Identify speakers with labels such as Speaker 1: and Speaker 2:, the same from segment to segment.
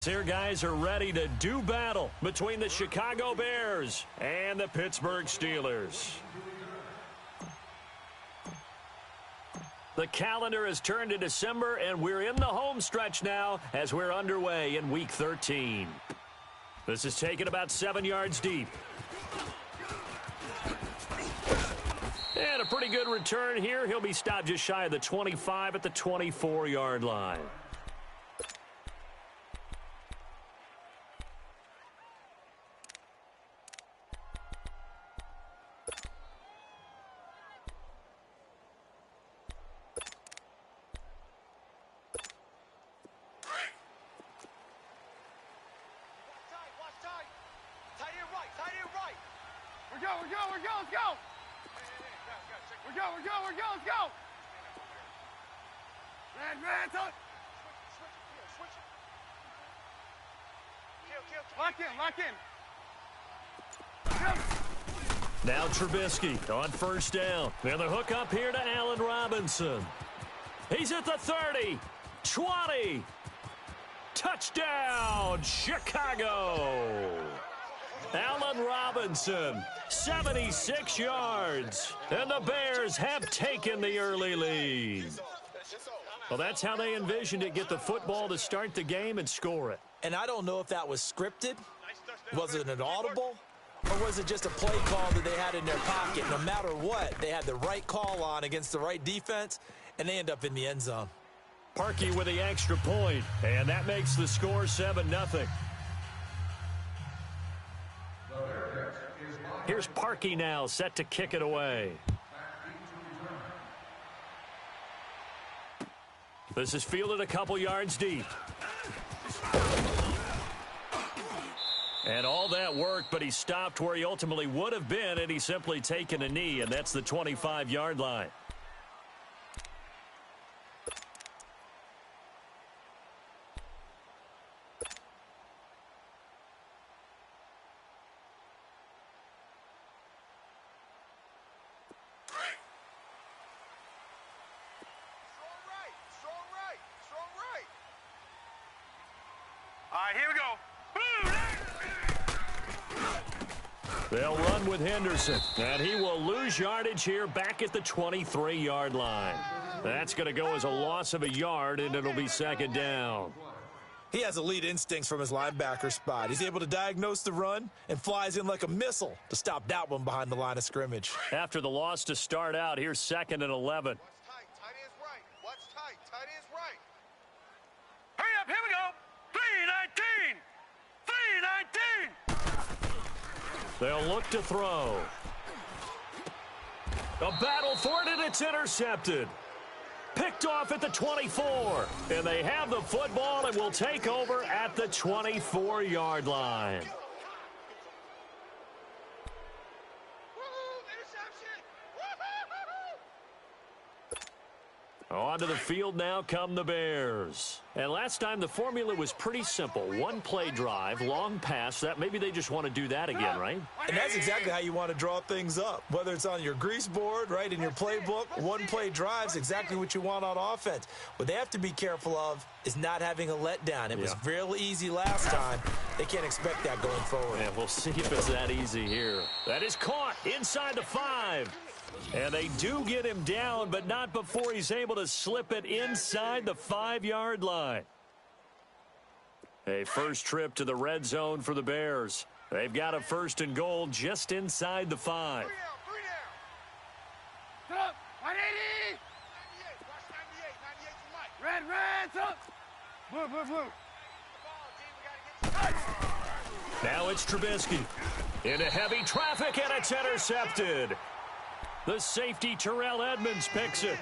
Speaker 1: Here guys are ready to do battle between the Chicago Bears and the Pittsburgh Steelers. The calendar has turned to December, and we're in the home stretch now as we're underway in Week 13. This is taken about 7 yards deep. And a pretty good return here. He'll be stopped just shy of the 25 at the 24-yard line. Now Trubisky on first down. And the hook up here to Allen Robinson. He's at the 30, 20. Touchdown, Chicago. Allen Robinson, 76 yards. And the Bears have taken the early lead. Well, that's how they envisioned it. Get the football to start the game and score it.
Speaker 2: And I don't know if that was scripted. Was it an audible? Or was it just a play call that they had in their pocket? No matter what, they had the right call on against the right defense, and they end up in the end zone.
Speaker 1: Parkey with the extra point, and that makes the score 7-0. Here's Parkey now, set to kick it away. This is fielded a couple yards deep. And all that worked, but he stopped where he ultimately would have been, and he's simply taken a knee, and that's the 25-yard line. They'll run with Henderson, and he will lose yardage here back at the 23-yard line. That's going to go as a loss of a yard, and it'll be second down.
Speaker 2: He has elite instincts from his linebacker spot. He's able to diagnose the run and flies in like a missile to stop that one behind the line of scrimmage.
Speaker 1: After the loss to start out, here's 2nd and 11.
Speaker 3: What's tight? Tight end's right. What's tight? Tight end's right.
Speaker 4: Hurry up, here we go. 3-19. 3-19.
Speaker 1: They'll look to throw. A battle for it, and it's intercepted. Picked off at the 24. And they have the football and will take over at the 24-yard line. Onto the field now come the Bears. And last time the formula was pretty simple. One play drive, long pass. That maybe they just want to do that again, right?
Speaker 2: And that's exactly how you want to draw things up. Whether it's on your grease board, right, in your playbook, one play drive's exactly what you want on offense. What they have to be careful of is not having a letdown. It was real easy last time. They can't expect that going forward.
Speaker 1: Yeah, we'll see if it's that easy here. That is caught inside the 5. And they do get him down, but not before he's able to slip it inside the 5-yard line. A first trip to the red zone for the Bears. They've got a 1st and goal just inside the 5.
Speaker 3: 3 down.
Speaker 4: Up. 180.
Speaker 3: 98. Watch 98. 98 to Mike.
Speaker 4: Red, up. Blue, blue, blue.
Speaker 3: The ball, G. We got to get
Speaker 1: Now it's Trubisky. Into heavy traffic, and it's intercepted. The safety, Terrell Edmonds, picks it.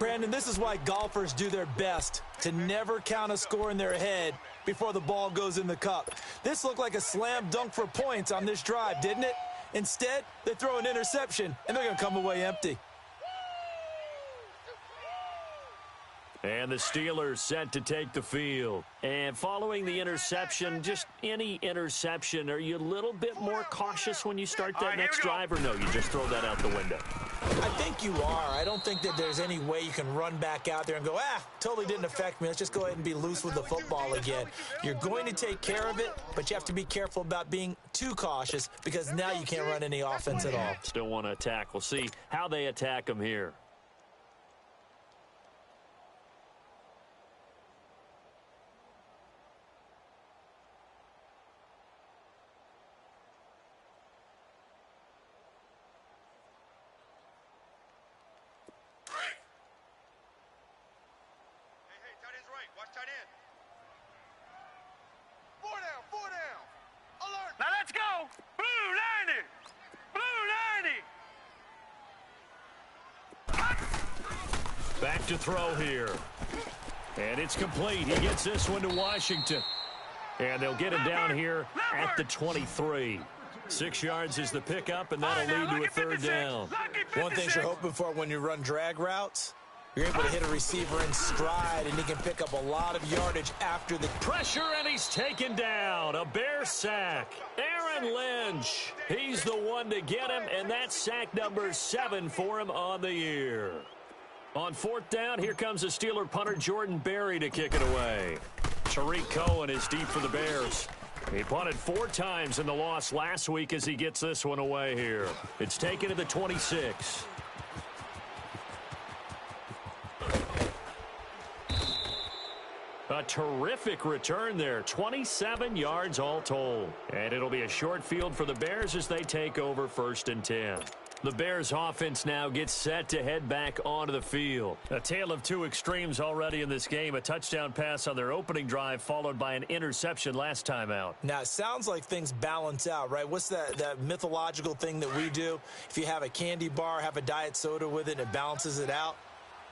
Speaker 2: Brandon, this is why golfers do their best to never count a score in their head before the ball goes in the cup. This looked like a slam dunk for points on this drive, didn't it? Instead, they throw an interception, and they're going to come away empty.
Speaker 1: And the Steelers set to take the field. And following the interception, just any interception, are you a little bit more cautious when you start that next drive, or no, you just throw that out the window?
Speaker 2: I think you are. I don't think that there's any way you can run back out there and go, totally didn't affect me. Let's just go ahead and be loose with the football again. You're going to take care of it, but you have to be careful about being too cautious because now you can't run any offense at all.
Speaker 1: Still want to attack. We'll see how they attack them here.
Speaker 4: Now let's go. Blue 90. Blue 90.
Speaker 1: Back to throw here. And it's complete. He gets this one to Washington. And they'll get him down here at the 23. 6 yards is the pickup, and that'll lead to a third down.
Speaker 2: One thing you're hoping for when you run drag routes, you're able to hit a receiver in stride, and he can pick up a lot of yardage after the
Speaker 1: pressure, and he's taken down. A Bear sack. Aaron Lynch. He's the one to get him, and that's sack number 7 for him on the year. On fourth down, here comes the Steeler punter Jordan Berry to kick it away. Tariq Cohen is deep for the Bears. He punted 4 times in the loss last week as he gets this one away here. It's taken to the 26. A terrific return there. 27 yards all told. And it'll be a short field for the Bears as they take over 1st and 10. The Bears offense now gets set to head back onto the field. A tale of two extremes already in this game. A touchdown pass on their opening drive followed by an interception last time out.
Speaker 2: Now, it sounds like things balance out, right? What's that mythological thing that we do? If you have a candy bar, have a diet soda with it, it balances it out.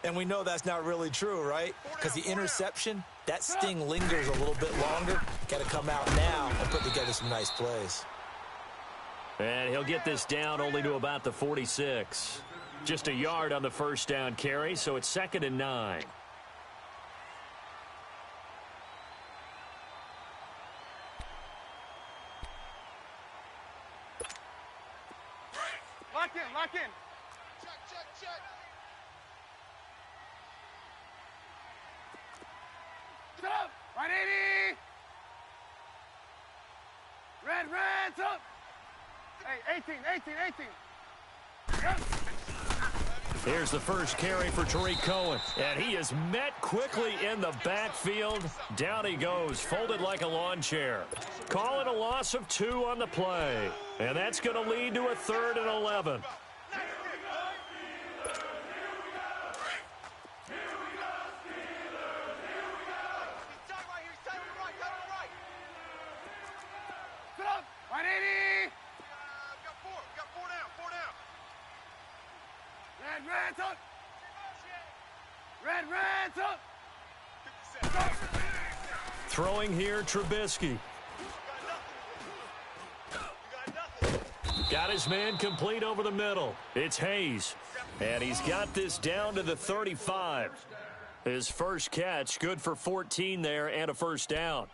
Speaker 2: And we know that's not really true, right? Because the interception, that sting lingers a little bit longer. Got to come out now and put together some nice plays.
Speaker 1: And he'll get this down only to about the 46. Just a yard on the first down carry, so it's 2nd and 9.
Speaker 4: Lock in, lock in.
Speaker 3: Check.
Speaker 4: Sit up. Right 80. Red, up. Hey, 18. Yep.
Speaker 1: Here's the first carry for Tariq Cohen. And he is met quickly in the backfield. Down he goes, folded like a lawn chair. Call it a loss of 2 on the play. And that's going to lead to a 3rd and 11.
Speaker 4: Sit up. Right 80.
Speaker 3: Got four down.
Speaker 4: Red, up. Red, up.
Speaker 1: Throwing here, Trubisky. Got his man complete over the middle. It's Hayes. And he's got this down to the 35. His first catch, good for 14 there and a first down.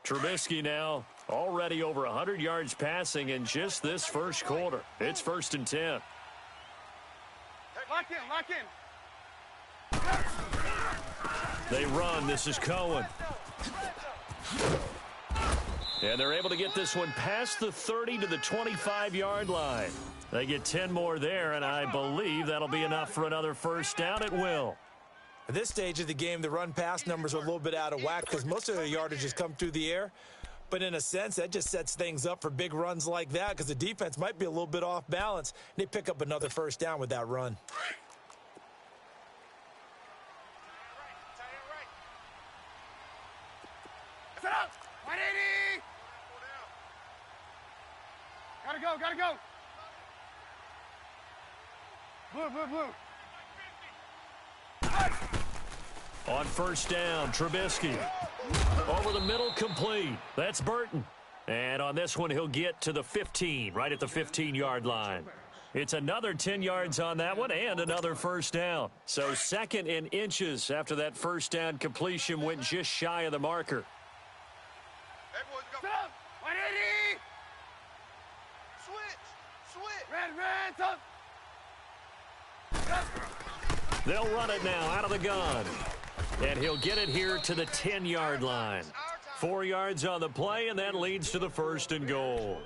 Speaker 1: Trubisky now already over 100 yards passing in just this first quarter. It's 1st and 10.
Speaker 4: Lock in.
Speaker 1: They run. This is Cohen. And they're able to get this one past the 30 to the 25-yard line. They get 10 more there, and I believe that'll be enough for another first down. It will.
Speaker 2: At this stage of the game, the run-pass numbers are a little bit out of whack because most of their yardage has come through the air. But in a sense, that just sets things up for big runs like that because the defense might be a little bit off balance. And they pick up another first down with that run.
Speaker 4: Sit up. 180. Gotta go. Blue.
Speaker 1: On first down, Trubisky. Over the middle, complete. That's Burton. And on this one, he'll get to the 15, right at the 15-yard line. It's another 10 yards on that one and another first down. So second in inches after that first down completion went just shy of the marker.
Speaker 3: Hey, boys, go.
Speaker 4: Stop. 180.
Speaker 3: Switch.
Speaker 4: Red, top.
Speaker 1: They'll run it now out of the gun. And he'll get it here to the 10-yard line. 4 yards on the play, and that leads to the first and goal.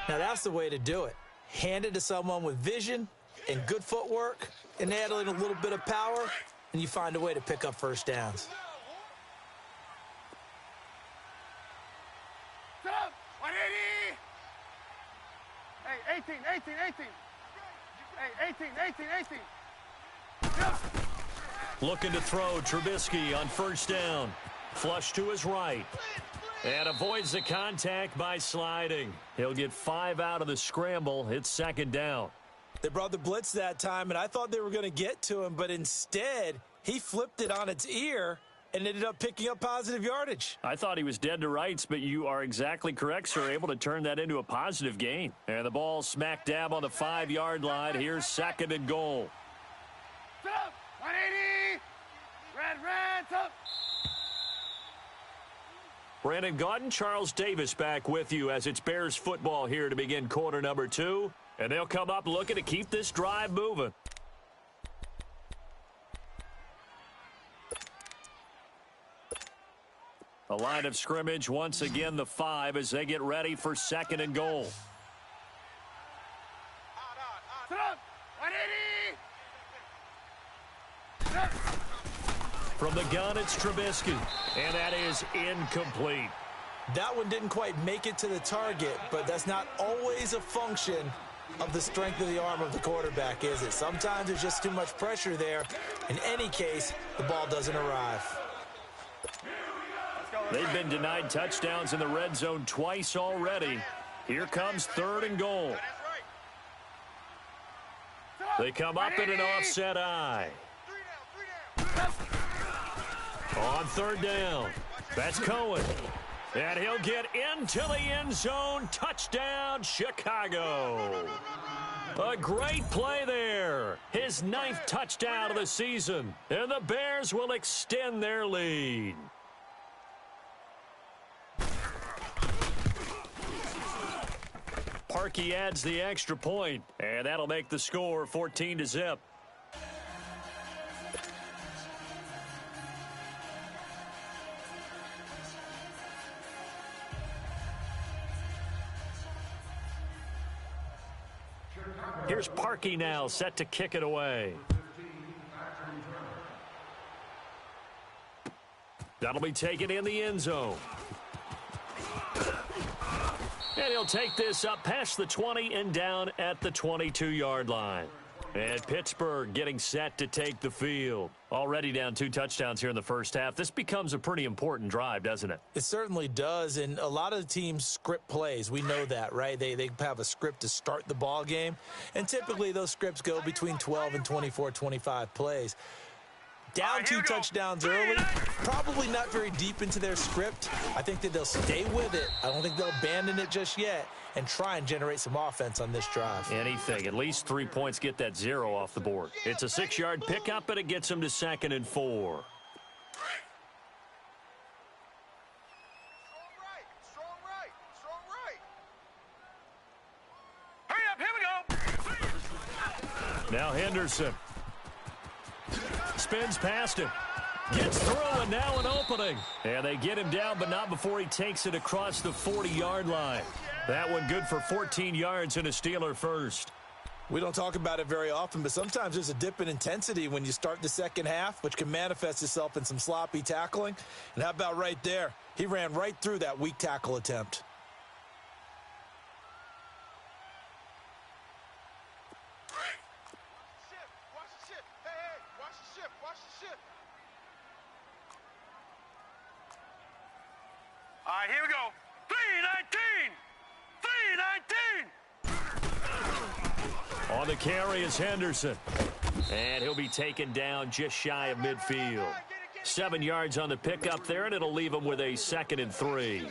Speaker 2: Now that's the way to do it. Hand it to someone with vision and good footwork, and add in a little bit of power, and you find a way to pick up first downs.
Speaker 4: Stop. 180. Hey, 18. Hey, 18.
Speaker 1: Looking to throw Trubisky on first down. Flush to his right. And avoids the contact by sliding. He'll get 5 out of the scramble. It's second down.
Speaker 2: They brought the blitz that time, and I thought they were going to get to him, but instead he flipped it on its ear and ended up picking up positive yardage.
Speaker 1: I thought he was dead to rights, but you are exactly correct, sir. Able to turn that into a positive gain. And the ball smack dab on the 5-yard line. Here's second and goal.
Speaker 4: Stop. 180. Red, top.
Speaker 1: Brandon Gaudin, Charles Davis back with you as it's Bears football here to begin quarter number 2. And they'll come up looking to keep this drive moving. A line of scrimmage, once again the 5 as they get ready for second and goal.
Speaker 4: Stop. 180.
Speaker 1: From the gun, it's Trubisky. And that is incomplete.
Speaker 2: That one didn't quite make it to the target, but that's not always a function of the strength of the arm of the quarterback, is it? Sometimes there's just too much pressure there. In any case, the ball doesn't arrive.
Speaker 1: They've been denied touchdowns in the red zone twice already. Here comes third and goal. They come up in an offset eye. On third down, that's Cohen. And he'll get into the end zone. Touchdown, Chicago. A great play there. His 9th touchdown of the season. And the Bears will extend their lead. Parkey adds the extra point, and that'll make the score 14-0. Here's Parkey now, set to kick it away. That'll be taken in the end zone. And he'll take this up past the 20 and down at the 22-yard line. And Pittsburgh getting set to take the field. Already down 2 touchdowns here in the first half. This becomes a pretty important drive, doesn't it?
Speaker 2: It certainly does, and a lot of the teams script plays. We know that, right? They have a script to start the ball game, and typically those scripts go between 12 and 24, 25 plays. Down 2 touchdowns early, probably not very deep into their script. I think that they'll stay with it. I don't think they'll abandon it just yet and try and generate some offense on this drive.
Speaker 1: Anything. At least 3 points get that 0 off the board. It's a 6-yard pickup, and it gets them to second and 4.
Speaker 3: Strong right.
Speaker 4: Hurry up, here we go.
Speaker 1: Now Henderson. Spins past him. Gets through, and now an opening. And they get him down, but not before he takes it across the 40-yard line. That one good for 14 yards and a Steeler first.
Speaker 2: We don't talk about it very often, but sometimes there's a dip in intensity when you start the second half, which can manifest itself in some sloppy tackling. And how about right there? He ran right through that weak tackle attempt.
Speaker 4: All right, here we go. 319.
Speaker 1: On the carry is Henderson. And he'll be taken down just shy of midfield. 7 yards on the pickup there, and it'll leave him with a second and 3.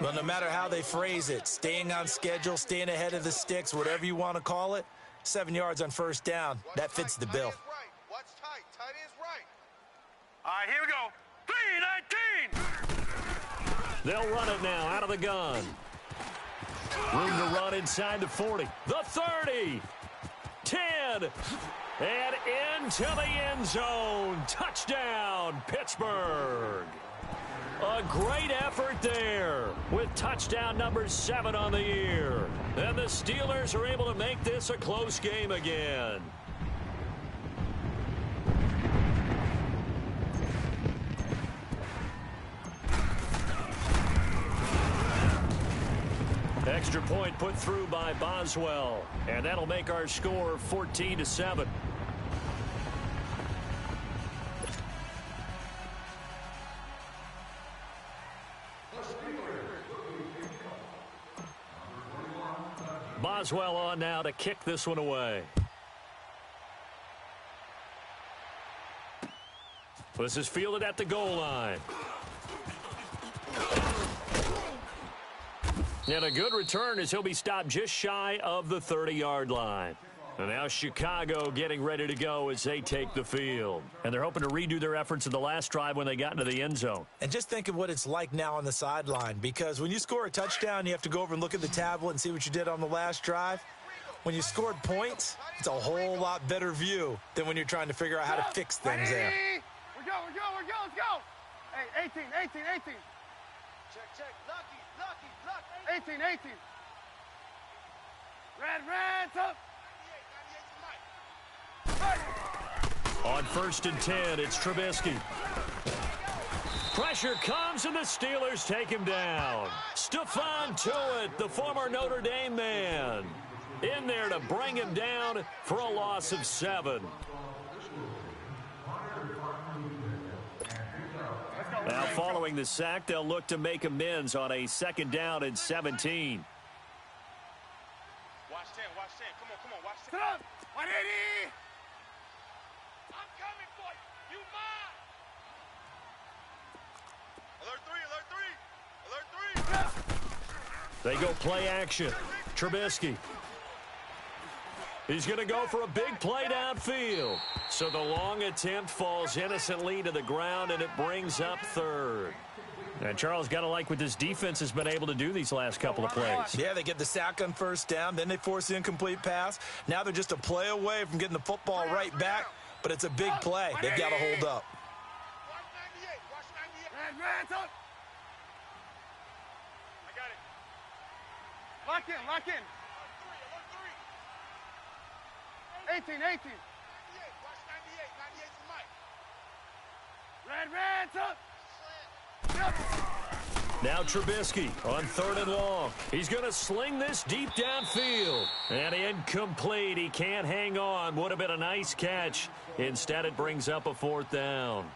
Speaker 2: Well, no matter how they phrase it, staying on schedule, staying ahead of the sticks, whatever you want to call it, 7 yards on first down, that fits the bill.
Speaker 3: Watch tight. Tight is right.
Speaker 4: All right, here we go. 3-19.
Speaker 1: They'll run it now out of the gun. Room to run inside the 40. The 30. 10. And into the end zone. Touchdown, Pittsburgh. A great effort there with touchdown number 7 on the year. And the Steelers are able to make this a close game again. Extra point put through by Boswell. And that'll make our score 14-7. Boswell on now to kick this one away. This is fielded at the goal line. And a good return as he'll be stopped just shy of the 30-yard line. And now Chicago getting ready to go as they take the field. And they're hoping to redo their efforts in the last drive when they got into the end zone.
Speaker 2: And just think of what it's like now on the sideline, because when you score a touchdown, you have to go over and look at the tablet and see what you did on the last drive. When you scored points, it's a whole lot better view than when you're trying to figure out how to fix things there.
Speaker 3: We're go. Let's go. Hey, 18. Check. Lucky. 18. Red, up.
Speaker 1: On 1st and 10, it's Trubisky. Pressure comes, and the Steelers take him down. Stephon Tuitt, the former Notre Dame man, in there to bring him down for a loss of 7. Now, following the sack, they'll look to make amends on a 2nd down and 17.
Speaker 3: Watch 10. Come on, watch 10. Sit up. 180. I'm coming for you. You mine. Alert 3.
Speaker 1: They go play action. Trubisky. He's going to go for a big play downfield. So the long attempt falls innocently to the ground, and it brings up 3rd. And Charles, got to like what this defense has been able to do these last couple of plays.
Speaker 2: Yeah, they get the sack on 1st down, then they force the incomplete pass. Now they're just a play away from getting the football right back, but it's a big play. They've got to hold up.
Speaker 3: Watch 98. Red, up. I got it. Lock in. 18. 98. Watch 98 for Mike. Red, up.
Speaker 1: Now Trubisky on 3rd and long. He's going to sling this deep downfield. And incomplete. He can't hang on. Would have been a nice catch. Instead, it brings up a 4th down.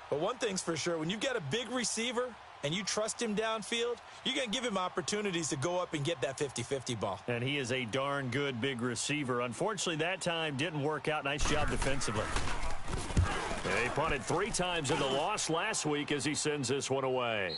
Speaker 2: But one thing's for sure, when you've got a big receiver and you trust him downfield, you're going to give him opportunities to go up and get that 50-50 ball.
Speaker 1: And he is a darn good big receiver. Unfortunately, that time didn't work out. Nice job defensively. And he punted 3 times in the loss last week as he sends this one away.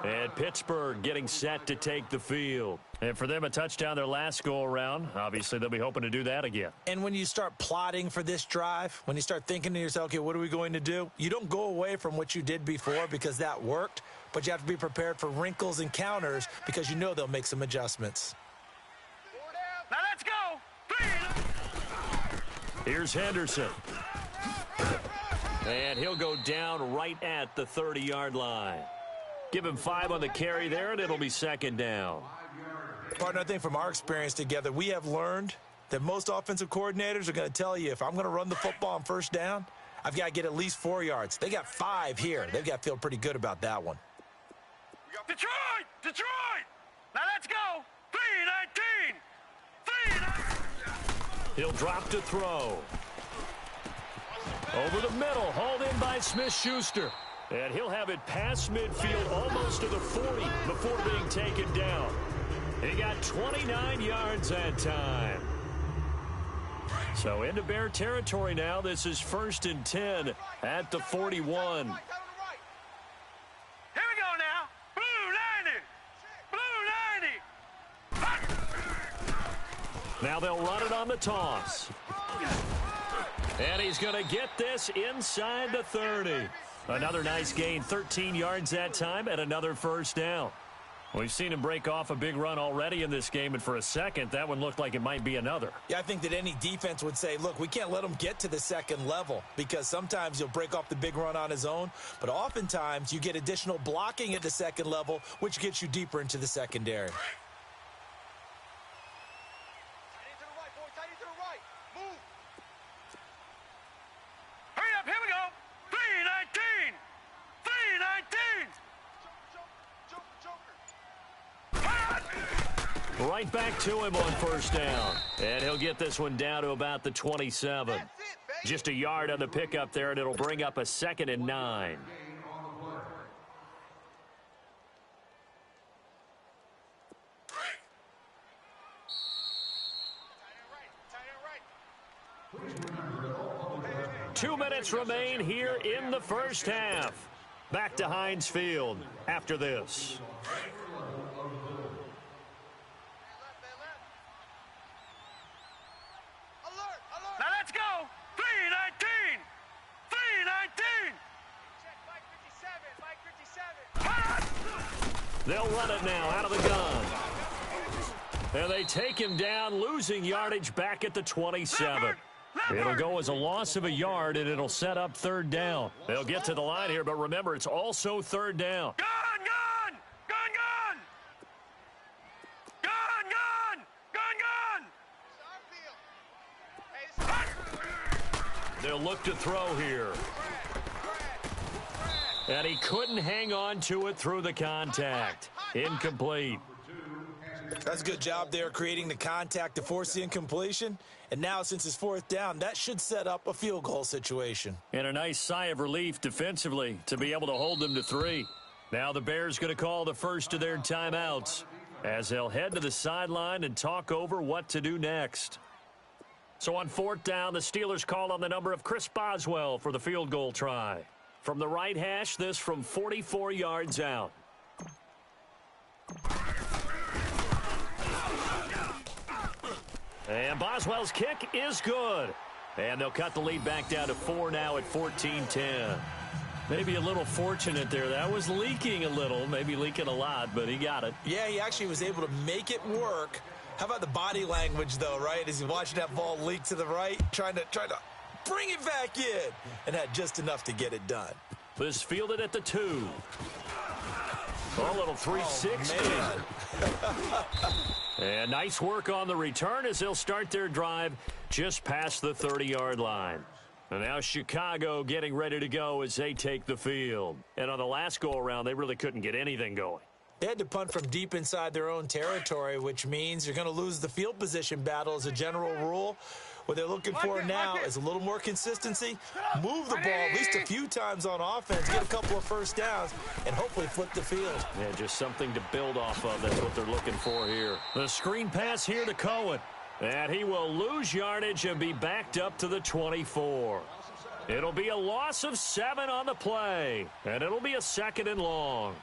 Speaker 1: And Pittsburgh getting set to take the field. And for them, a touchdown their last go-around. Obviously, they'll be hoping to do that again.
Speaker 2: And when you start plotting for this drive, when you start thinking to yourself, okay, what are we going to do? You don't go away from what you did before because that worked, but you have to be prepared for wrinkles and counters because you know they'll make some adjustments.
Speaker 4: Now let's go. 3.
Speaker 1: Here's Henderson. And he'll go down right at the 30-yard line. Give him 5 on the carry there, and it'll be 2nd down.
Speaker 2: Partner, I think from our experience together, we have learned that most offensive coordinators are going to tell you, if I'm going to run the football on 1st down, I've got to get at least 4 yards. They got 5 here. They've got to feel pretty good about that one.
Speaker 4: Detroit! Now let's go. 3-19.
Speaker 1: He'll drop to throw. Over the middle, hauled in by Smith-Schuster. And he'll have it past midfield almost to the 40 before being taken down. He got 29 yards that time. So into Bear territory now. This is 1st and 10 at the 41.
Speaker 3: Here we go now. Blue 90. Blue 90.
Speaker 1: Now they'll run it on the toss. And he's going to get this inside the 30. Another nice gain, 13 yards that time, and another first down. We've seen him break off a big run already in this game, and for a second, that one looked like it might be another.
Speaker 2: Yeah, I think that any defense would say, look, we can't let him get to the second level because sometimes he'll break off the big run on his own, but oftentimes you get additional blocking at the second level, which gets you deeper into the secondary.
Speaker 3: Hurry up, here we go. 319. 319.
Speaker 1: Right back to him on first down. And he'll get this one down to about the 27. Just a yard on the pickup there, and it'll bring up a 2nd and 9. Two minutes remain here in the first half. Back to Heinz Field after this.
Speaker 3: Now let's go. 319. 319.
Speaker 1: They'll run it now out of the gun. And they take him down, losing yardage back at the 27. It'll go as a loss of a yard, and it'll set up 3rd down. They'll get to the line here, but remember, it's also 3rd down.
Speaker 3: Gun, gun. Gun, gun. Gun, gun. Gun, gun.
Speaker 1: They'll look to throw here. And he couldn't hang on to it through the contact. Incomplete.
Speaker 2: That's a good job there creating the contact to force the incompletion. And now, since it's 4th down, that should set up a field goal situation.
Speaker 1: And a nice sigh of relief defensively to be able to hold them to 3. Now the Bears going to call the first of their timeouts as they'll head to the sideline and talk over what to do next. So on 4th down, the Steelers call on the number of Chris Boswell for the field goal try. From the right hash, this from 44 yards out. And Boswell's kick is good. And they'll cut the lead back down to 4 now at 14-10. Maybe a little fortunate there. That was leaking a little, maybe leaking a lot, but he got it.
Speaker 2: Yeah, he actually was able to make it work. How about the body language, though, right? As he watched that ball leak to the right, trying to bring it back in, and had just enough to get it done.
Speaker 1: This fielded at the 2. A little 360. And nice work on the return as they'll start their drive just past the 30-yard line. And now Chicago getting ready to go as they take the field. And on the last go-around, they really couldn't get anything going.
Speaker 2: They had to punt from deep inside their own territory, which means you're going to lose the field position battle as a general rule. What they're looking for now is a little more consistency, move the ball at least a few times on offense, get a couple of first downs, and hopefully flip the field.
Speaker 1: Yeah, just something to build off of. That's what they're looking for here. The screen pass here to Cohen. And he will lose yardage and be backed up to the 24. It'll be a loss of 7 on the play. And it'll be a 2nd and long.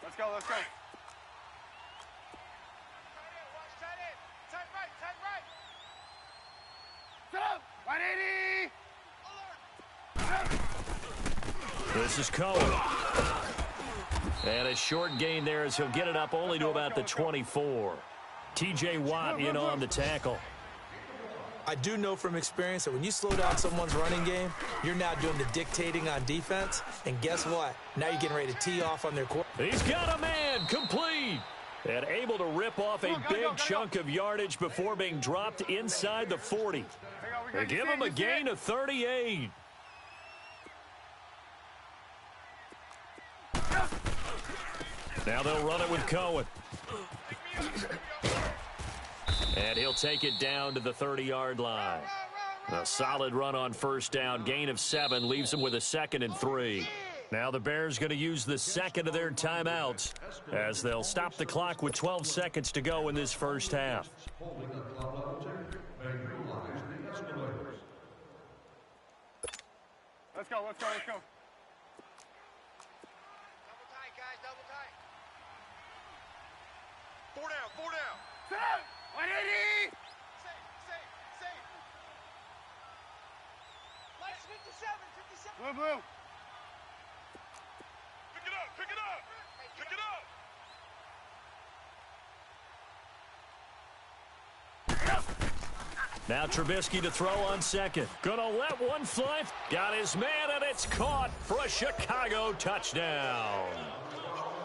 Speaker 3: Let's go, let's go.
Speaker 1: This is Cohen. And a short gain there as he'll get it up only to about the 24. T.J. Watt in on the tackle.
Speaker 2: I do know from experience that when you slow down someone's running game, you're now doing the dictating on defense. And guess what? Now you're getting ready to tee off on their court.
Speaker 1: He's got a man complete. And able to rip off a big chunk of yardage before being dropped inside the 40. They give him a gain of 38. Now they'll run it with Cohen. And he'll take it down to the 30-yard line. A solid run on first down. Gain of 7 leaves him with a 2nd and 3. Now the Bears going to use the second of their timeouts as they'll stop the clock with 12 seconds to go in this first half.
Speaker 3: Let's go, let's go, let's go.
Speaker 4: Double tight, guys, double tight. 4 down, 4 down.
Speaker 3: Sit up! 180!
Speaker 4: Safe. Lights 57.
Speaker 3: Blue, blue.
Speaker 4: Pick it up, pick it up. Pick it up.
Speaker 1: Now Trubisky to throw on second. Gonna let one fly. Got his man, and it's caught for a Chicago touchdown.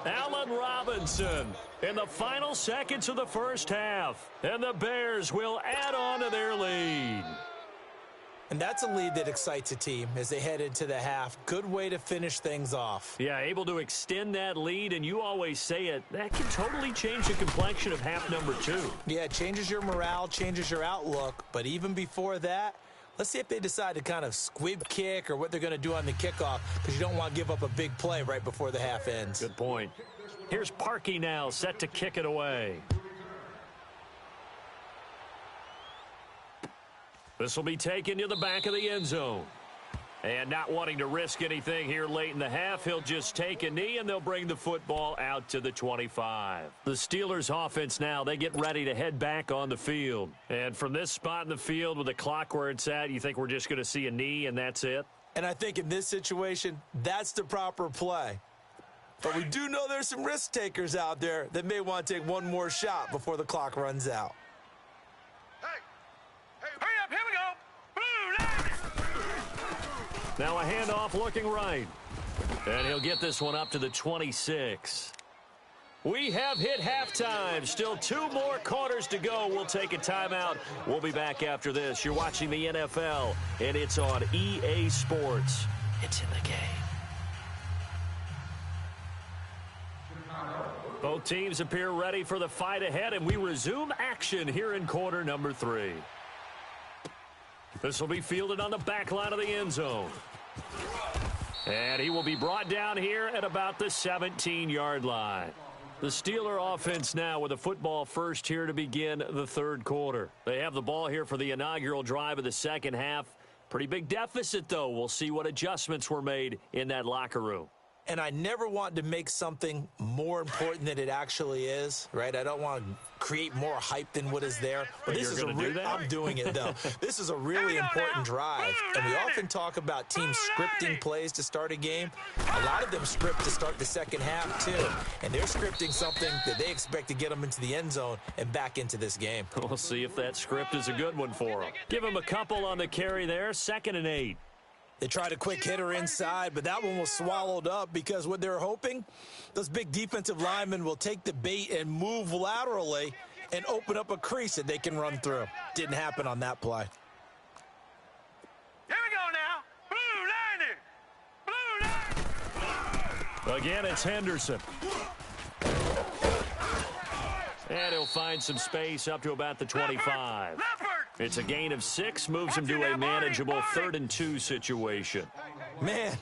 Speaker 1: Allen Robinson in the final seconds of the first half. And the Bears will add on to their lead.
Speaker 2: And that's a lead that excites a team as they head into the half. Good way to finish things off.
Speaker 1: Yeah, able to extend that lead, and you always say it, that can totally change the complexion of half number 2.
Speaker 2: Yeah, it changes your morale, changes your outlook. But even before that, let's see if they decide to kind of squib kick or what they're going to do on the kickoff, because you don't want to give up a big play right before the half ends.
Speaker 1: Good point. Here's Parkey now, set to kick it away. This will be taken to the back of the end zone. And not wanting to risk anything here late in the half, he'll just take a knee, and they'll bring the football out to the 25. The Steelers offense now, they get ready to head back on the field. And from this spot in the field with the clock where it's at, you think we're just going to see a knee and that's it?
Speaker 2: And I think in this situation, that's the proper play. But we do know there's some risk takers out there that may want to take one more shot before the clock runs out.
Speaker 3: Hurry up, here we go. Blue, line.
Speaker 1: Now a handoff looking right. And he'll get this one up to the 26. We have hit halftime. Still 2 more quarters to go. We'll take a timeout. We'll be back after this. You're watching the NFL, and it's on EA Sports. It's in the game. Both teams appear ready for the fight ahead, and we resume action here in quarter number 3. This will be fielded on the back line of the end zone. And he will be brought down here at about the 17-yard line. The Steeler offense now with a football first here to begin the third quarter. They have the ball here for the inaugural drive of the second half. Pretty big deficit, though. We'll see what adjustments were made in that locker room.
Speaker 2: And I never want to make something more important than it actually is, right? I don't want to create more hype than what is there. But this is I'm doing it, though. This is a really important drive. And we often talk about teams scripting plays to start a game. A lot of them script to start the second half, too. And they're scripting something that they expect to get them into the end zone and back into this game.
Speaker 1: We'll see if that script is a good one for them. Give them a couple on the carry there, 2nd and 8.
Speaker 2: They tried a quick hitter inside, but that one was swallowed up because what they're hoping, those big defensive linemen will take the bait and move laterally and open up a crease that they can run through. Didn't happen on that play.
Speaker 3: Here we go now. Blue line.
Speaker 1: Again, it's Henderson. And he'll find some space up to about the 25. It's a gain of 6, moves him to a manageable 3rd and 2 situation.
Speaker 2: Man,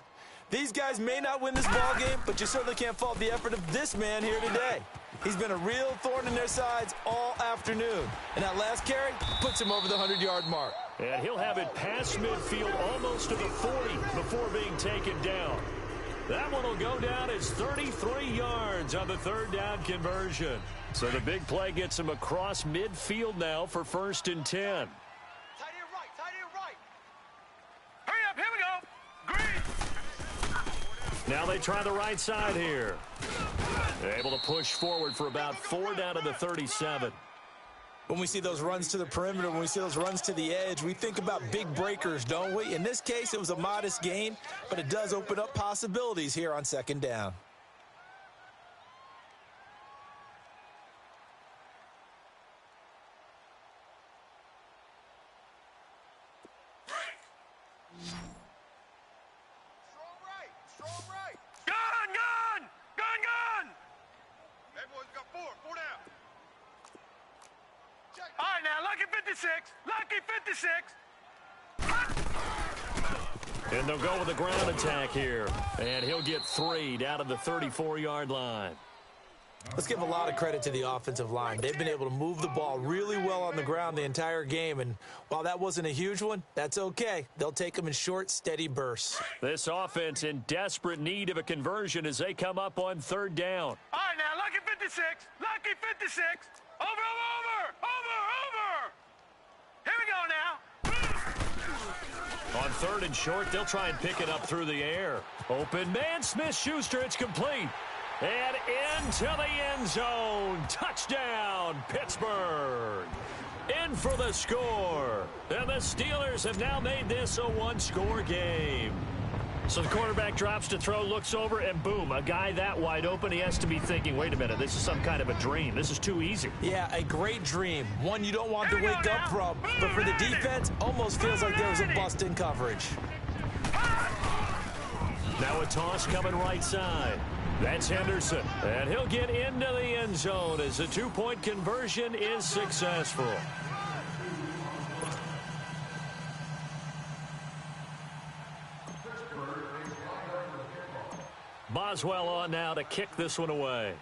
Speaker 2: these guys may not win this ball game, but you certainly can't fault the effort of this man here today. He's been a real thorn in their sides all afternoon. And that last carry puts him over the 100-yard mark.
Speaker 1: And he'll have it past midfield almost to the 40 before being taken down. That one will go down as 33 yards on the 3rd down conversion. So the big play gets him across midfield now for 1st and 10.
Speaker 4: Tight end right.
Speaker 3: Hurry up, here we go. Green.
Speaker 1: Now they try the right side here. Able to push forward for about 4 down to the 37.
Speaker 2: When we see those runs to the perimeter, when we see those runs to the edge, we think about big breakers, don't we? In this case, it was a modest gain, but it does open up possibilities here on 2nd down.
Speaker 4: Strong right.
Speaker 3: Gun.
Speaker 4: Everyone's got 4 down. Check.
Speaker 3: All right, now, lucky 56.
Speaker 1: And they'll go with a ground attack here. And he'll get 3 down to the 34-yard line.
Speaker 2: Let's give a lot of credit to the offensive line. They've been able to move the ball really well on the ground the entire game. And while that wasn't a huge one, that's okay. They'll take them in short, steady bursts.
Speaker 1: This offense in desperate need of a conversion as they come up on 3rd down.
Speaker 3: All right, now, lucky 56. Lucky 56. Over. Here we go now.
Speaker 1: On 3rd and short, they'll try and pick it up through the air. Open man, Smith-Schuster, it's complete. And into the end zone. Touchdown, Pittsburgh. In for the score. And the Steelers have now made this a 1-score game. So the quarterback drops to throw, looks over, and boom, a guy that wide open, he has to be thinking, wait a minute, this is some kind of a dream. This is too easy.
Speaker 2: Yeah, a great dream. One you don't want to wake up from. But for the defense, almost feels like there was a bust in coverage.
Speaker 1: Now a toss coming right side. That's Henderson. And he'll get into the end zone as the 2-point conversion is successful. Boswell on now to kick this one away.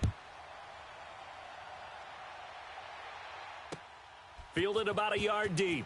Speaker 1: Fielded about a yard deep.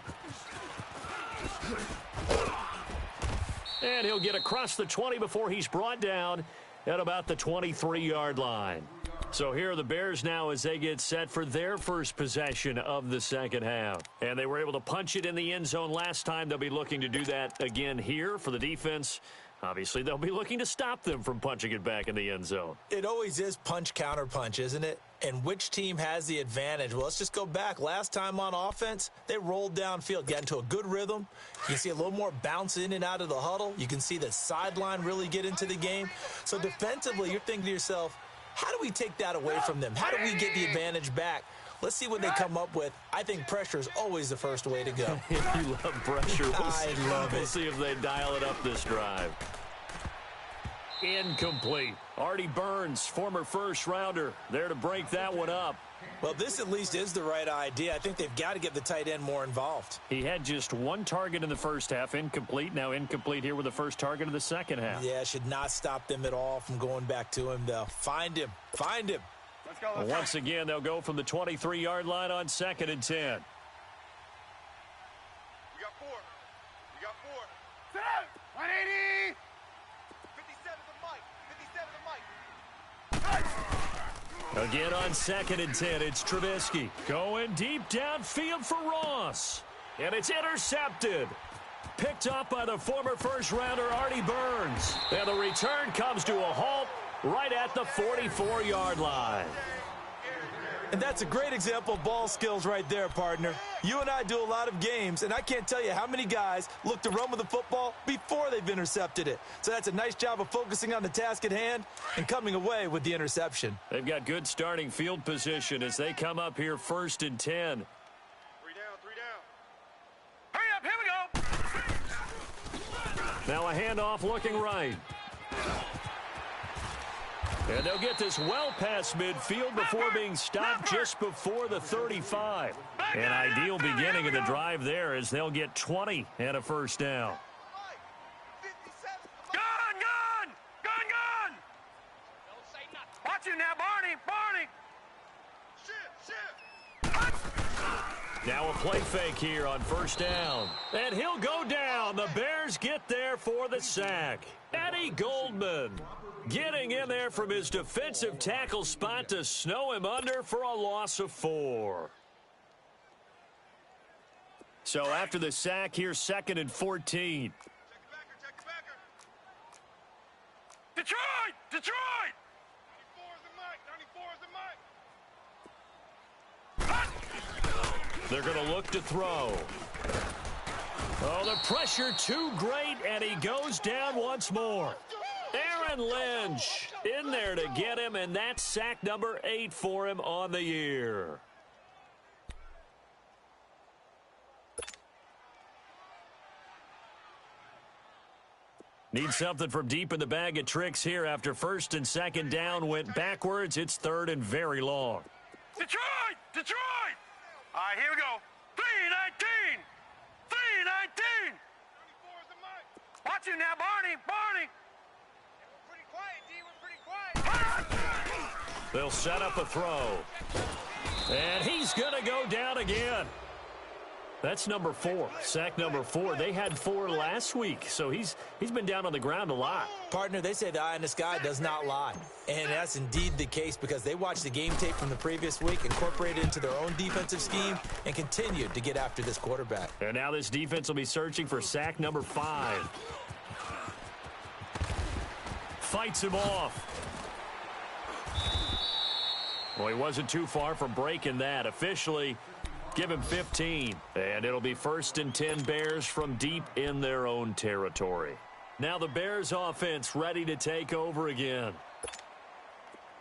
Speaker 1: And he'll get across the 20 before he's brought down at about the 23-yard line. So here are the Bears now as they get set for their first possession of the second half. And they were able to punch it in the end zone last time. They'll be looking to do that again here for the defense. Obviously, they'll be looking to stop them from punching it back in the end zone.
Speaker 2: It always is punch, counter punch, isn't it? And which team has the advantage? Well, let's just go back. Last time on offense, they rolled downfield, got into a good rhythm. You can see a little more bounce in and out of the huddle. You can see the sideline really get into the game. So defensively, you're thinking to yourself, how do we take that away from them? How do we get the advantage back? Let's see what they come up with. I think pressure is always the first way to go.
Speaker 1: You love pressure.
Speaker 2: I love it.
Speaker 1: We'll see if they dial it up this drive. Incomplete. Artie Burns, former first-rounder, there to break that one up.
Speaker 2: Well, this at least is the right idea. I think they've got to get the tight end more involved.
Speaker 1: He had just 1 target in the first half, incomplete. Now incomplete here with the first target of the second half.
Speaker 2: Yeah, should not stop them at all from going back to him, though. Find him. Find him.
Speaker 3: Let's go.
Speaker 1: Once again, they'll go from the 23-yard line on 2nd and 10.
Speaker 3: We got 4. Sit up. 180. 57 to Mike.
Speaker 1: Again on 2nd and 10, it's Trubisky going deep downfield for Ross. And it's intercepted. Picked up by the former first-rounder Artie Burns. And the return comes to a halt right at the 44-yard line.
Speaker 2: And that's a great example of ball skills right there, partner. You and I do a lot of games, and I can't tell you how many guys look to run with the football before they've intercepted it. So that's a nice job of focusing on the task at hand and coming away with the interception.
Speaker 1: They've got good starting field position as they come up here 1st and 10.
Speaker 3: 3 down. Hurry up, here we go.
Speaker 1: Now a handoff looking right. And they'll get this well past midfield before being stopped just before the 35. An ideal beginning of the drive there as they'll get 20 and a first down.
Speaker 3: Gone. Don't say nothing. Watch him now, Barney. Shit.
Speaker 1: Now a play fake here on 1st down. And he'll go down. The Bears get there for the sack. Eddie Goldman getting in there from his defensive tackle spot to snow him under for a loss of 4. So after the sack, here's 2nd and 14.
Speaker 3: Check it backer. Detroit. 94 is the Mike.
Speaker 1: They're going to look to throw. Oh, the pressure too great, and he goes down once more. Aaron Lynch in there to get him, and that's sack number 8 for him on the year. Need something from deep in the bag of tricks here after 1st and 2nd down went backwards. It's 3rd and very long.
Speaker 3: Detroit. All right, here we go. 3-19. 3-19. 94 is the Mike. Watch Got you now, Barney. Barney. We're pretty quiet, D. We're pretty quiet.
Speaker 1: They'll set up a throw. And he's going to go down again. That's number 4, sack number 4. They had 4 last week, so he's been down on the ground a lot.
Speaker 2: Partner, they say the eye in the sky does not lie. And that's indeed the case because they watched the game tape from the previous week, incorporated it into their own defensive scheme, and continued to get after this quarterback.
Speaker 1: And now this defense will be searching for sack number 5. Fights him off. Well, he wasn't too far from breaking that. Officially, give him 15. And it'll be 1st and 10 Bears from deep in their own territory. Now the Bears offense ready to take over again.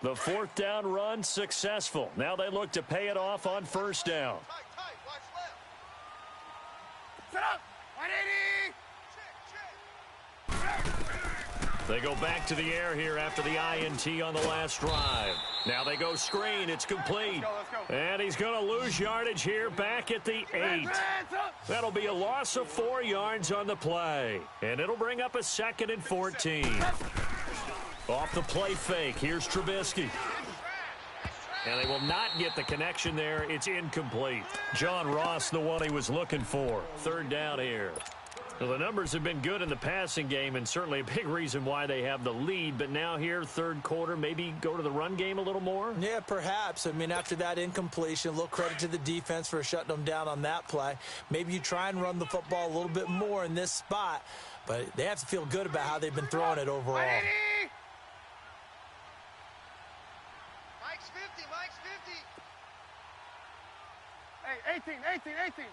Speaker 1: The 4th down run successful. Now they look to pay it off on 1st down.
Speaker 3: Tight, watch left. Set up. 180.
Speaker 1: They go back to the air here after the INT on the last drive. Now they go screen. It's complete.
Speaker 3: Let's go.
Speaker 1: And he's going to lose yardage here back at the 8. That'll be a loss of 4 yards on the play. And it'll bring up a 2nd and 14. Off the play fake. Here's Trubisky. And they will not get the connection there. It's incomplete. John Ross, the one he was looking for. 3rd down here. Well, the numbers have been good in the passing game, and certainly a big reason why they have the lead. But now here, 3rd quarter, maybe go to the run game a little more?
Speaker 2: Yeah, perhaps. I mean, after that incompletion, a little credit to the defense for shutting them down on that play. Maybe you try and run the football a little bit more in this spot, but they have to feel good about how they've been throwing it overall.
Speaker 3: 180. Mike's 50. Mike's 50. Hey, 18.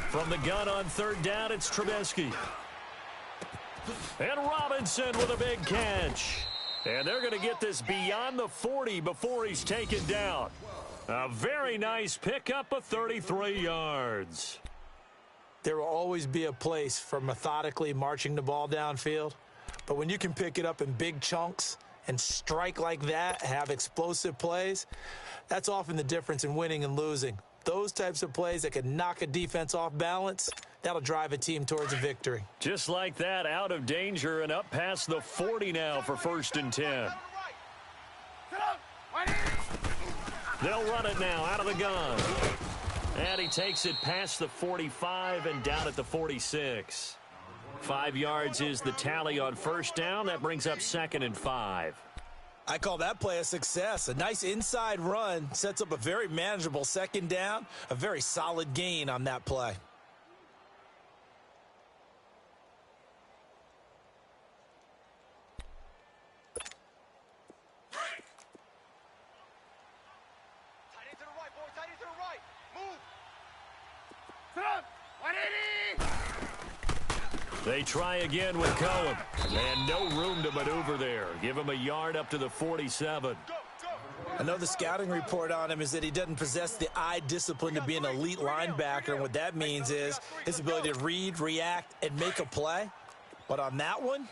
Speaker 1: From the gun on 3rd down, it's Trubisky. And Robinson with a big catch. And they're going to get this beyond the 40 before he's taken down. A very nice pickup of 33 yards.
Speaker 2: There will always be a place for methodically marching the ball downfield. But when you can pick it up in big chunks and strike like that, have explosive plays, that's often the difference in winning and losing. Those types of plays that can knock a defense off balance, that'll drive a team towards a victory.
Speaker 1: Just like that, out of danger and up past the 40 now for 1st and 10. They'll run it now out of the gun. And he takes it past the 45 and down at the 46. 5 yards is the tally on 1st down. That brings up 2nd and 5.
Speaker 2: I call that play a success. A nice inside run sets up a very manageable 2nd down, a very solid gain on that play.
Speaker 3: Tight end to the right, boy. Tight end to the right. Move. Set up. 180.
Speaker 1: They try again with Cohen. And no room to maneuver there. Give him a yard up to the 47.
Speaker 2: I know the scouting report on him is that he doesn't possess the eye discipline to be an elite linebacker, and what that means is his ability to read, react, and make a play. But on that one,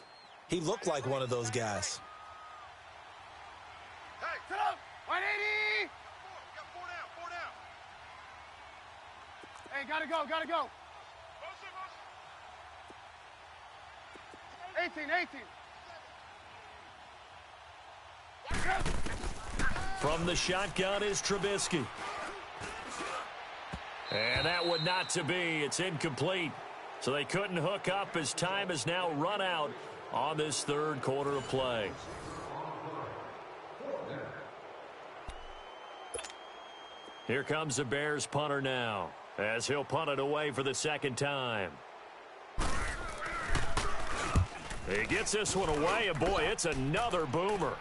Speaker 2: he looked like one of those guys.
Speaker 3: Hey, set up. 180. We got 4 down. Hey, gotta go. 18.
Speaker 1: From the shotgun is Trubisky. And that would not to be. It's incomplete. So they couldn't hook up as time has now run out on this 3rd quarter of play. Here comes the Bears punter now as he'll punt it away for the 2nd time. He gets this one away, and boy, it's another boomer.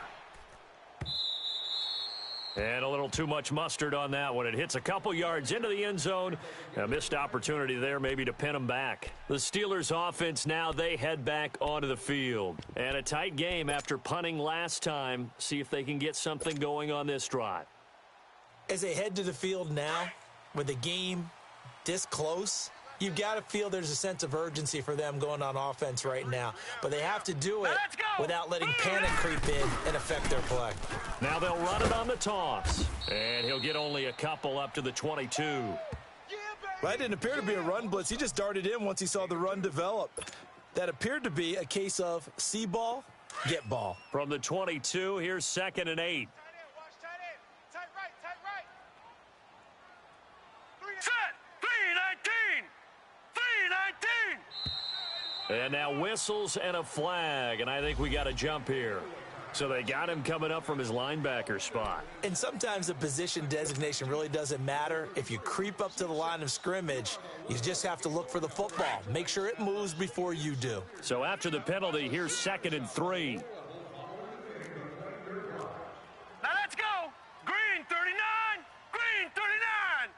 Speaker 1: And a little too much mustard on that one. It hits a couple yards into the end zone. A missed opportunity there maybe to pin them back. The Steelers offense now, they head back onto the field. And a tight game after punting last time. See if they can get something going on this drive.
Speaker 2: As they head to the field now, with the game this close, you've got to feel there's a sense of urgency for them going on offense right now. But they have to do it without letting panic creep in and affect their play.
Speaker 1: Now they'll run it on the toss. And he'll get only a couple up to the 22.
Speaker 3: Yeah, baby.
Speaker 2: Well, that didn't appear to be a run blitz. He just darted in once he saw the run develop. That appeared to be a case of see ball, get ball.
Speaker 1: From the 22, here's 2nd and 8.
Speaker 3: Tight end, watch tight end. Tight right, tight right.
Speaker 4: Set. 319. 319.
Speaker 1: And now whistles and a flag, and I think we got a jump here. So they got him coming up from his linebacker spot.
Speaker 2: And sometimes the position designation really doesn't matter. If you creep up to the line of scrimmage, you just have to look for the football. Make sure it moves before you do.
Speaker 1: So after the penalty, here's 2nd and 3.
Speaker 4: Now let's go. Green 39. Green 39.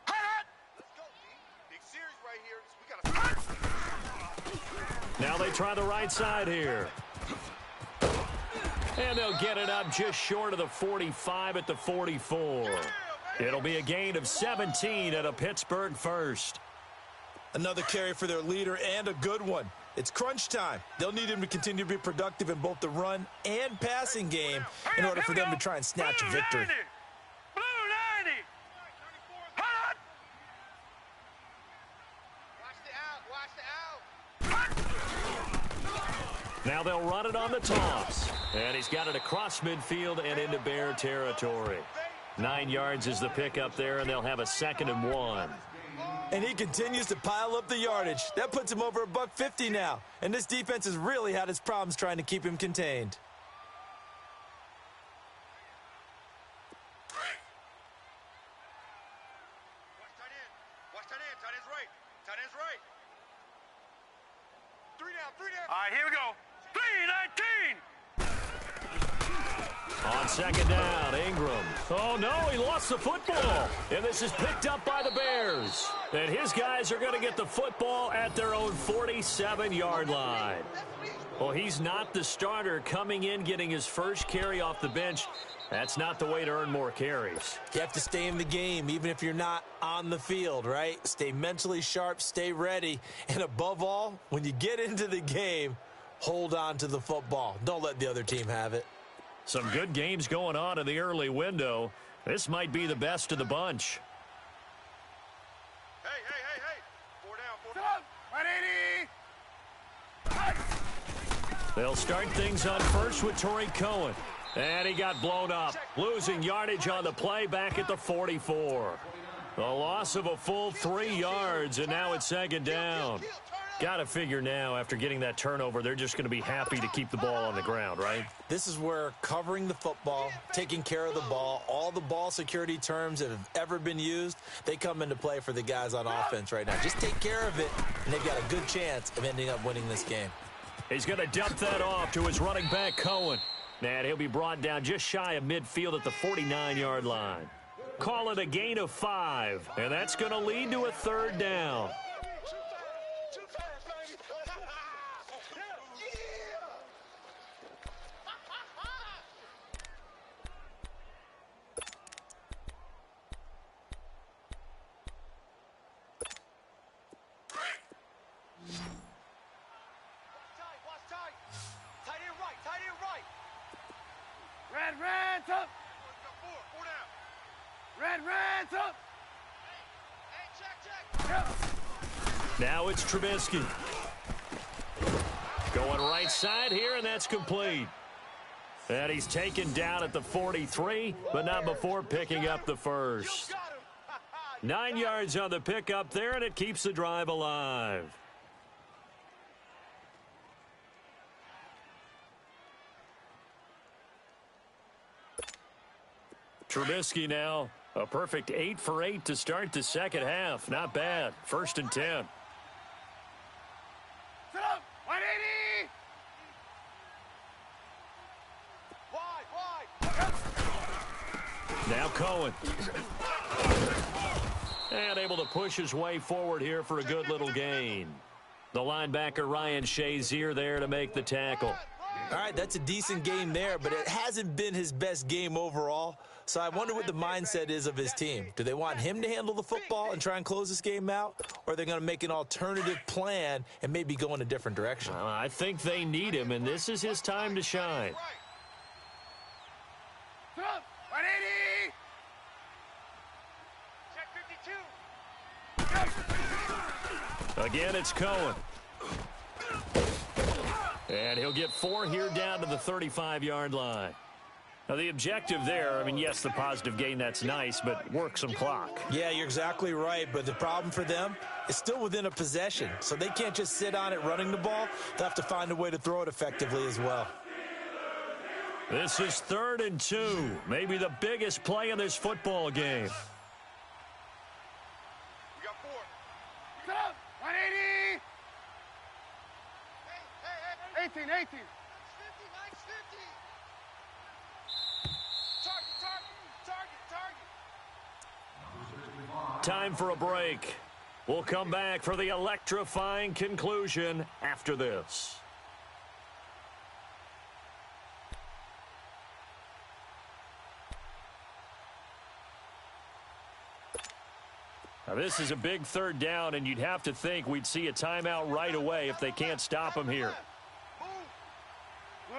Speaker 4: Hot.
Speaker 3: Let's go, D. Big series right here. So we got to...
Speaker 1: Now they try the right side here. And they'll get it up just short of the 45 at the 44. It'll be a gain of 17 at a Pittsburgh first.
Speaker 2: Another carry for their leader and a good one. It's crunch time. They'll need him to continue to be productive in both the run and passing game in order for them to try and snatch a victory.
Speaker 4: Blue 90. Hot.
Speaker 3: Watch the out.
Speaker 1: Now they'll run it on the toss. And he's got it across midfield and into Bear territory. 9 yards is the pickup there, and they'll have a 2nd and 1.
Speaker 2: And he continues to pile up the yardage. That puts him over $150 now. And this defense has really had its problems trying to keep him contained.
Speaker 3: Watch tight end. Watch tight end. Tight end's right. Tight end's right. 3 down, 3 down.
Speaker 4: All right, here we go. 319.
Speaker 1: On 2nd down, Ingram. Oh, no, he lost the football. And this is picked up by the Bears. And his guys are going to get the football at their own 47-yard line. Well, he's not the starter coming in, getting his first carry off the bench. That's not the way to earn more carries.
Speaker 2: You have to stay in the game, even if you're not on the field, right? Stay mentally sharp, stay ready. And above all, when you get into the game, hold on to the football. Don't let the other team have it.
Speaker 1: Some good games going on in the early window. This might be the best of the bunch.
Speaker 3: Hey. 4 down, 4 down.
Speaker 4: 180.
Speaker 1: They'll start things on first with Torrey Cohen. And he got blown up, losing yardage on the play back at the 44. A loss of a full 3 yards, and now it's 2nd down. Got to figure now, after getting that turnover, they're just going to be happy to keep the ball on the ground, right?
Speaker 2: This is where covering the football, taking care of the ball, all the ball security terms that have ever been used, they come into play for the guys on offense right now. Just take care of it, and they've got a good chance of ending up winning this game.
Speaker 1: He's going to dump that off to his running back, Cohen. And he'll be brought down just shy of midfield at the 49-yard line. Call it a gain of 5, and that's going to lead to a 3rd down.
Speaker 4: Red up. Red up.
Speaker 3: Hey, check.
Speaker 1: Now it's Trubisky. Going right side here, and that's complete. And he's taken down at the 43, but not before picking up the first. 9 yards on the pickup there, and it keeps the drive alive. Trubisky now, a perfect 8 for 8 to start the second half. Not bad. 1st and 10.
Speaker 4: Sit up. 180.
Speaker 3: Wide.
Speaker 1: Now Cohen. And able to push his way forward here for a good little gain. The linebacker Ryan Shazier there to make the tackle.
Speaker 2: All right, that's a decent game there, but it hasn't been his best game overall. So I wonder what the mindset is of his team. Do they want him to handle the football and try and close this game out? Or are they going to make an alternative plan and maybe go in a different direction?
Speaker 1: I think they need him, and this is his time to shine.
Speaker 4: Sit up. 180.
Speaker 3: Check
Speaker 1: Again, it's Cohen. And he'll get 4 here down to the 35-yard line. Now, the objective there, I mean, yes, the positive gain, that's nice, but work some clock.
Speaker 2: Yeah, you're exactly right, but the problem for them is still within a possession, so they can't just sit on it running the ball. They'll have to find a way to throw it effectively as well.
Speaker 1: This is 3rd and 2, maybe the biggest play in this football game.
Speaker 3: We got 4. Get up! 180! 18. 50, 50. Target.
Speaker 1: Time for a break. We'll come back for the electrifying conclusion after this. Now, this is a big 3rd down, and you'd have to think we'd see a timeout right away if they can't stop him here.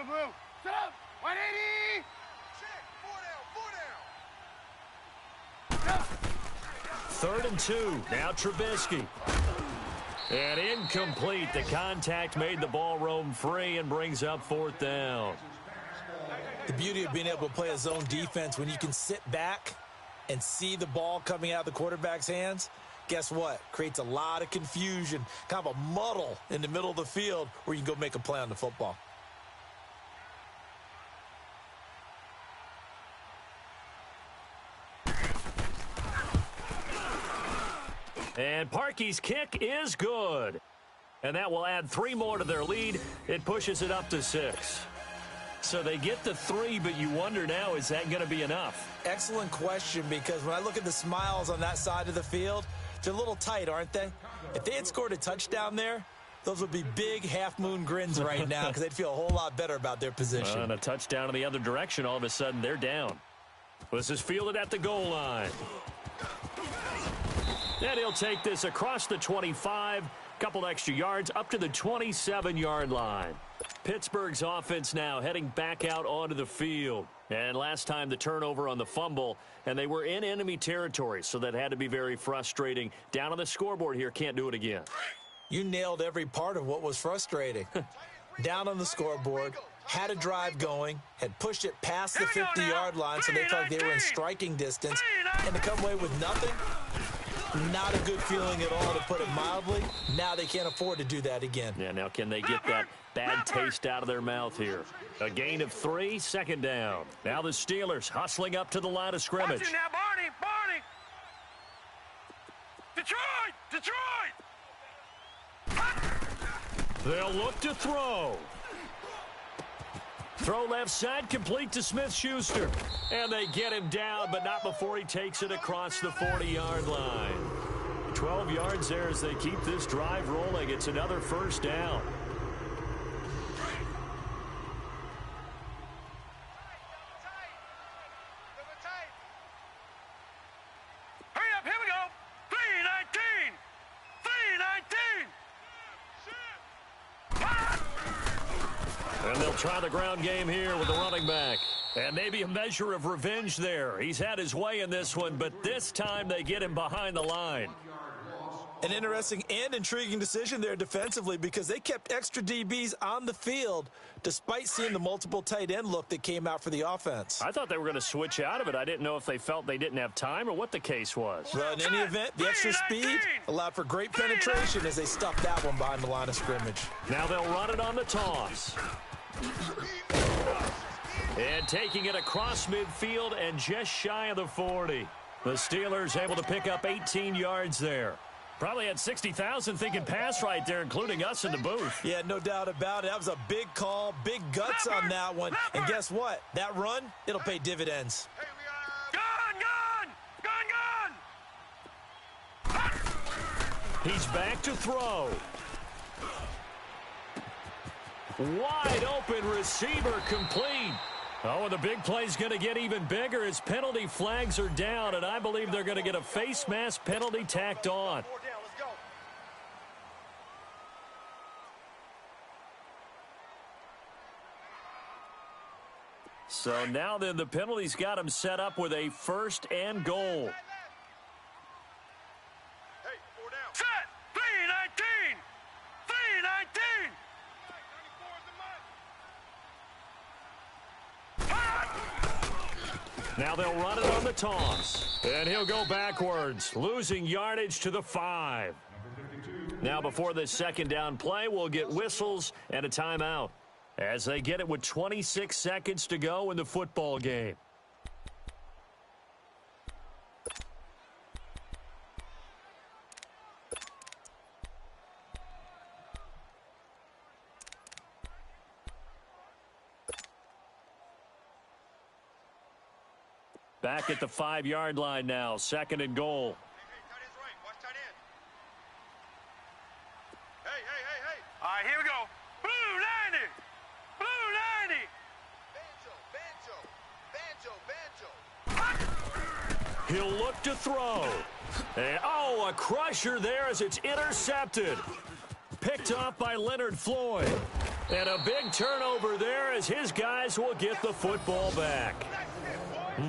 Speaker 3: Move. Sit up. 180. Check. 4 down.
Speaker 1: 3rd and 2. Now Trubisky. And incomplete. The contact made the ball roam free and brings up 4th down.
Speaker 2: The beauty of being able to play a zone defense when you can sit back and see the ball coming out of the quarterback's hands, guess what? Creates a lot of confusion, kind of a muddle in the middle of the field where you can go make a play on the football.
Speaker 1: And Parkey's kick is good. And that will add 3 more to their lead. It pushes it up to 6. So they get the 3, but you wonder now, is that going to be enough?
Speaker 2: Excellent question, because when I look at the smiles on that side of the field, they're a little tight, aren't they? If they had scored a touchdown there, those would be big half-moon grins right now because they'd feel a whole lot better about their position.
Speaker 1: And a touchdown in the other direction, all of a sudden they're down. This is fielded at the goal line. And he'll take this across the 25, couple extra yards, up to the 27-yard line. Pittsburgh's offense now heading back out onto the field. And last time the turnover on the fumble, and they were in enemy territory, so that had to be very frustrating. Down on the scoreboard here, can't do it again.
Speaker 2: You nailed every part of what was frustrating. Down on the scoreboard, had a drive going, had pushed it past the 50-yard line, so they felt like they were in striking distance, and to come away with nothing, not a good feeling at all, to put it mildly. Now they can't afford to do that again.
Speaker 1: Yeah, now can they get that bad taste out of their mouth here? A gain of 3, 2nd down. Now the Steelers hustling up to the line of scrimmage.
Speaker 3: Watch it now, Barney. Detroit.
Speaker 1: They'll look to throw. Throw left side, complete to Smith-Schuster. And they get him down, but not before he takes it across the 40-yard line. 12 yards there as they keep this drive rolling. It's another 1st down.
Speaker 3: Hurry up, here we go. 3:19.
Speaker 1: And they'll try the ground game here with the running back. And maybe a measure of revenge there. He's had his way in this one, but this time they get him behind the line.
Speaker 2: An interesting and intriguing decision there defensively, because they kept extra DBs on the field despite seeing the multiple tight end look that came out for the offense.
Speaker 1: I thought they were going to switch out of it. I didn't know if they felt they didn't have time or what the case was.
Speaker 2: Well, in any event, the extra speed allowed for great penetration as they stuffed that one behind the line of scrimmage.
Speaker 1: Now they'll run it on the toss. And taking it across midfield and just shy of the 40. The Steelers able to pick up 18 yards there. Probably had 60,000 thinking pass right there, including us in the booth.
Speaker 2: Yeah, no doubt about it. That was a big call, big guts on that one. And guess what? That run, it'll pay dividends.
Speaker 3: Gone!
Speaker 1: He's back to throw. Wide open receiver, complete. Oh, and the big play's going to get even bigger as penalty flags are down, and I believe they're going to get a face mask penalty tacked on.
Speaker 3: 4 down, let's go.
Speaker 1: So now then the penalty's got him set up with a 1st and goal.
Speaker 3: Hey, 4
Speaker 4: Set! 319! 319!
Speaker 1: Now they'll run it on the toss. And he'll go backwards, losing yardage to the 5. Now before this second down play, we'll get whistles and a timeout as they get it with 26 seconds to go in the football game. Back at the 5-yard line now, 2nd and goal.
Speaker 4: All right, here we go. Blue 90! Blue 90!
Speaker 1: He'll look to throw. And, oh, a crusher there as it's intercepted. Picked off by Leonard Floyd. And a big turnover there as his guys will get the football back.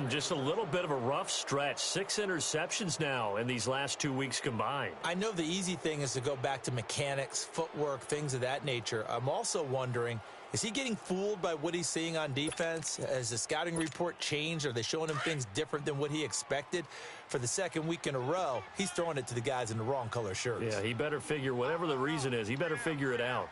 Speaker 1: Just a little bit of a rough stretch. 6 interceptions now in these last 2 weeks combined.
Speaker 2: I know the easy thing is to go back to mechanics, footwork, things of that nature. I'm also wondering, is he getting fooled by what he's seeing on defense? Has the scouting report changed? Are they showing him things different than what he expected? For the second week in a row, he's throwing it to the guys in the wrong color shirts.
Speaker 1: Yeah, he better figure, whatever the reason is, he better figure it out.